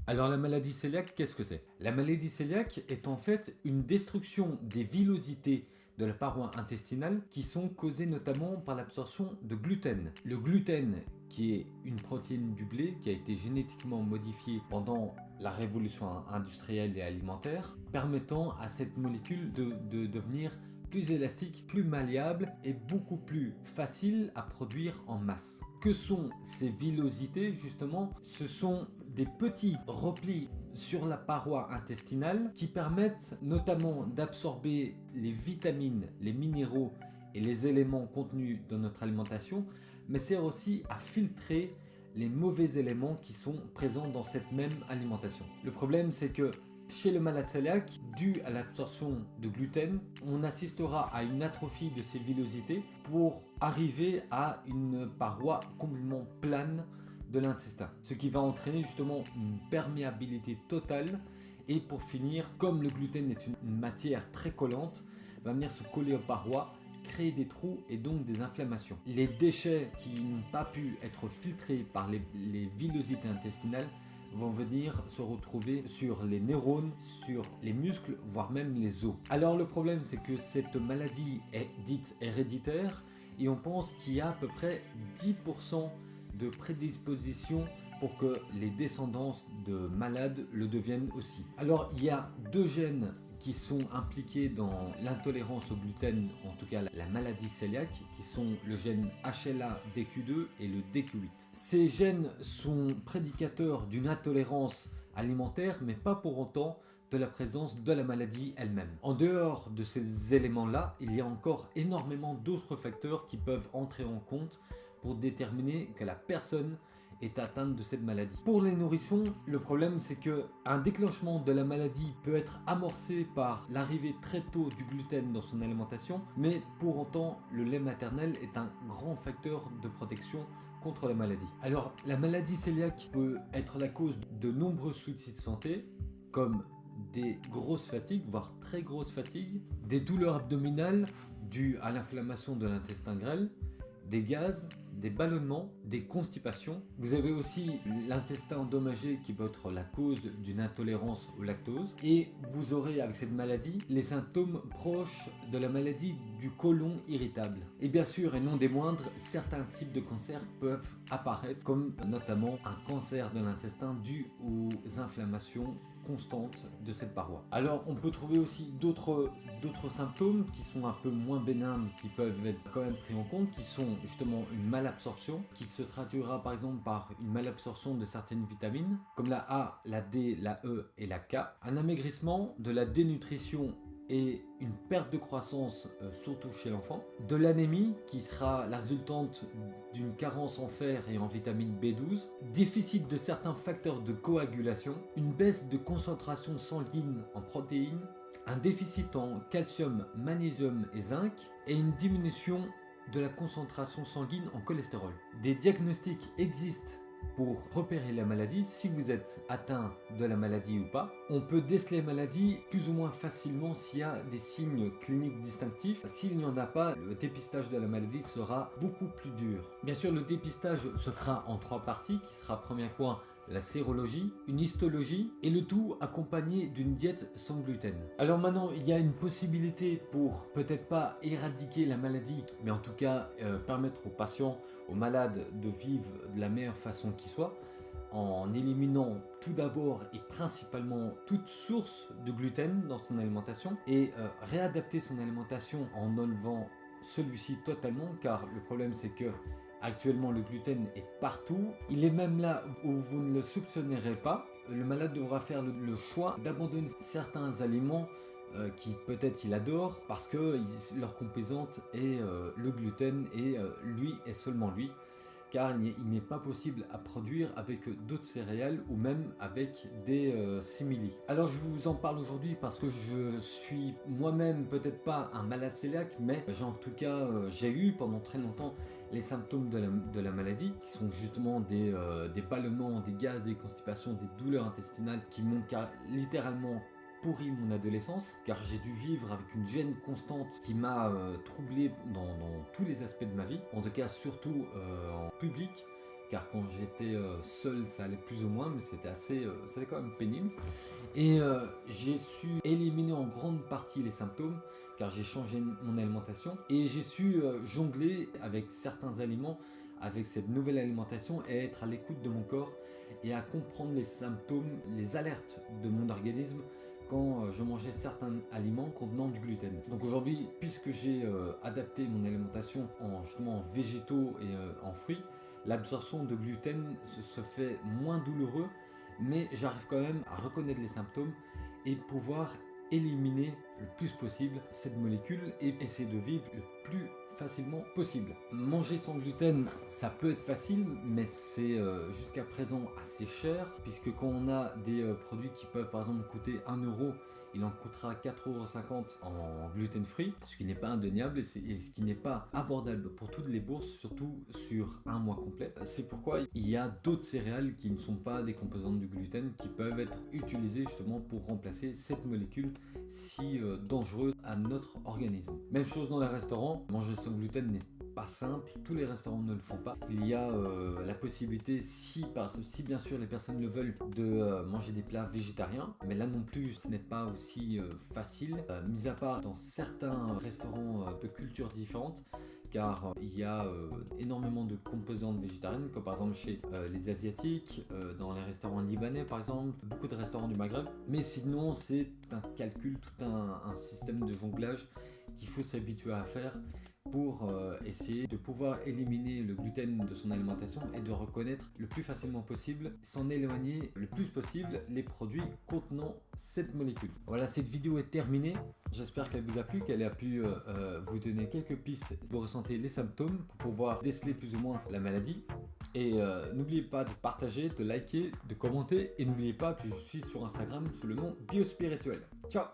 Alors la maladie cœliaque, qu'est-ce que c'est? La maladie cœliaque est en fait une destruction des villosités de la paroi intestinale qui sont causées notamment par l'absorption de gluten. Le gluten, qui est une protéine du blé qui a été génétiquement modifiée pendant la révolution industrielle et alimentaire, permettant à cette molécule de devenir plus élastique, plus malléable et beaucoup plus facile à produire en masse. Que sont ces villosités justement? Ce sont des petits replis sur la paroi intestinale qui permettent notamment d'absorber les vitamines, les minéraux et les éléments contenus dans notre alimentation, mais sert aussi à filtrer les mauvais éléments qui sont présents dans cette même alimentation. Le problème, c'est que chez le malade cœliaque, dû à l'absorption de gluten, on assistera à une atrophie de ces villosités pour arriver à une paroi complètement plane de l'intestin, ce qui va entraîner justement une perméabilité totale et pour finir, comme le gluten est une matière très collante, va venir se coller aux parois, créer des trous et donc des inflammations. Les déchets qui n'ont pas pu être filtrés par les villosités intestinales vont venir se retrouver sur les neurones, sur les muscles, voire même les os. Alors le problème, c'est que cette maladie est dite héréditaire et on pense qu'il y a à peu près 10% de prédisposition pour que les descendants de malades le deviennent aussi. Alors il y a deux gènes qui sont impliqués dans l'intolérance au gluten, en tout cas la maladie cœliaque, qui sont le gène HLA-DQ2 et le DQ8. Ces gènes sont prédicateurs d'une intolérance alimentaire, mais pas pour autant de la présence de la maladie elle-même. En dehors de ces éléments-là, il y a encore énormément d'autres facteurs qui peuvent entrer en compte pour déterminer que la personne est atteinte de cette maladie. Pour les nourrissons, le problème c'est que un déclenchement de la maladie peut être amorcé par l'arrivée très tôt du gluten dans son alimentation, mais pour autant le lait maternel est un grand facteur de protection contre la maladie. Alors la maladie cœliaque peut être la cause de nombreux soucis de santé, comme des grosses fatigues, voire très grosses fatigues, des douleurs abdominales dues à l'inflammation de l'intestin grêle, des gaz, des ballonnements, des constipations. Vous avez aussi l'intestin endommagé qui peut être la cause d'une intolérance au lactose. Et vous aurez avec cette maladie les symptômes proches de la maladie du côlon irritable. Et bien sûr, et non des moindres, certains types de cancers peuvent apparaître, comme notamment un cancer de l'intestin dû aux inflammations constantes de cette paroi. Alors on peut trouver aussi d'autres symptômes qui sont un peu moins bénins, qui peuvent être quand même pris en compte, qui sont justement une malabsorption, qui se traduira par exemple par une malabsorption de certaines vitamines, comme la A, la D, la E et la K, un amaigrissement, de la dénutrition et une perte de croissance, surtout chez l'enfant, de l'anémie qui sera la résultante d'une carence en fer et en vitamine B12, déficit de certains facteurs de coagulation, une baisse de concentration sanguine en protéines, un déficit en calcium, magnésium et zinc et une diminution de la concentration sanguine en cholestérol. Des diagnostics existent pour repérer la maladie, si vous êtes atteint de la maladie ou pas. On peut déceler la maladie plus ou moins facilement s'il y a des signes cliniques distinctifs. S'il n'y en a pas, le dépistage de la maladie sera beaucoup plus dur. Bien sûr, le dépistage se fera en 3 parties, qui sera premier point la sérologie, une histologie et le tout accompagné d'une diète sans gluten. Alors maintenant, il y a une possibilité pour peut-être pas éradiquer la maladie, mais en tout cas permettre aux patients, aux malades de vivre de la meilleure façon qui soit, en éliminant tout d'abord et principalement toute source de gluten dans son alimentation et réadapter son alimentation en enlevant celui-ci totalement, car le problème c'est que actuellement, le gluten est partout. Il est même là où vous ne le soupçonnerez pas. Le malade devra faire le choix d'abandonner certains aliments qui peut-être il adore parce que leur composante est le gluten et lui et seulement lui. Car il n'est pas possible à produire avec d'autres céréales ou même avec des simili. Alors je vous en parle aujourd'hui parce que je suis moi-même peut-être pas un malade cœliaque, mais en tout cas j'ai eu pendant très longtemps les symptômes de la maladie, qui sont justement des ballonnements, des gaz, des constipations, des douleurs intestinales qui m'ont littéralement pourri mon adolescence, car j'ai dû vivre avec une gêne constante qui m'a troublé dans tous les aspects de ma vie, en tout cas surtout en public, car quand j'étais seul, ça allait plus ou moins, mais c'était quand même pénible. Et j'ai su éliminer en grande partie les symptômes, car j'ai changé mon alimentation, et j'ai su jongler avec certains aliments, avec cette nouvelle alimentation, et être à l'écoute de mon corps, et à comprendre les symptômes, les alertes de mon organisme, quand je mangeais certains aliments contenant du gluten. Donc aujourd'hui, puisque j'ai adapté mon alimentation justement en végétaux et en fruits, l'absorption de gluten se fait moins douloureux, mais j'arrive quand même à reconnaître les symptômes et pouvoir éliminer le plus possible cette molécule et essayer de vivre le plus facilement possible. Manger sans gluten, ça peut être facile, mais c'est jusqu'à présent assez cher, puisque quand on a des produits qui peuvent par exemple coûter 1€, il en coûtera 4,50€ en gluten free, ce qui n'est pas indéniable et ce qui n'est pas abordable pour toutes les bourses, surtout sur un mois complet. C'est pourquoi il y a d'autres céréales qui ne sont pas des composantes du gluten qui peuvent être utilisées justement pour remplacer cette molécule si dangereuse à notre organisme. Même chose dans les restaurants, manger sans gluten n'est pas simple, tous les restaurants ne le font pas. Il y a la possibilité, si bien sûr les personnes le veulent, de manger des plats végétariens, mais là non plus ce n'est pas aussi facile, mis à part dans certains restaurants de cultures différentes, car il y a énormément de composantes végétariennes, comme par exemple chez les Asiatiques, dans les restaurants libanais par exemple, beaucoup de restaurants du Maghreb. Mais sinon, c'est tout un calcul, tout un système de jonglage qu'il faut s'habituer à faire pour essayer de pouvoir éliminer le gluten de son alimentation et de reconnaître le plus facilement possible, s'en éloigner le plus possible les produits contenant cette molécule. Voilà, cette vidéo est terminée. J'espère qu'elle vous a plu, qu'elle a pu vous donner quelques pistes pour ressentir les symptômes, pour pouvoir déceler plus ou moins la maladie. Et n'oubliez pas de partager, de liker, de commenter, et n'oubliez pas que je suis sur Instagram sous le nom Biospirituel. Ciao!